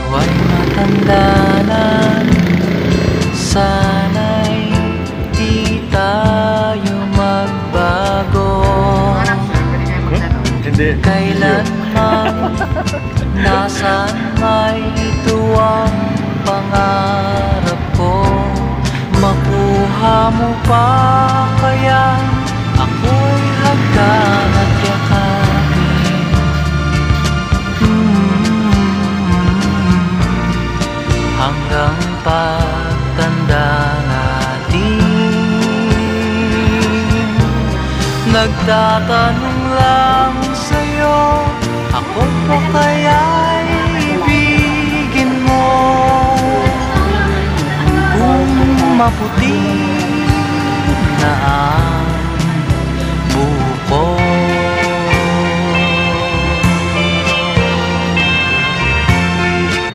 Huwag matanda na, sana'y di tayo magbago. Kailanman, nasaan may ito ang pangarap ko. Makuha mo pa kaya ako'y hagdan at yakapin. Hanggang pagtanda natin, nagtatanong lang sa'yo, ako pa kaya'y ibigin mo? Kung maputi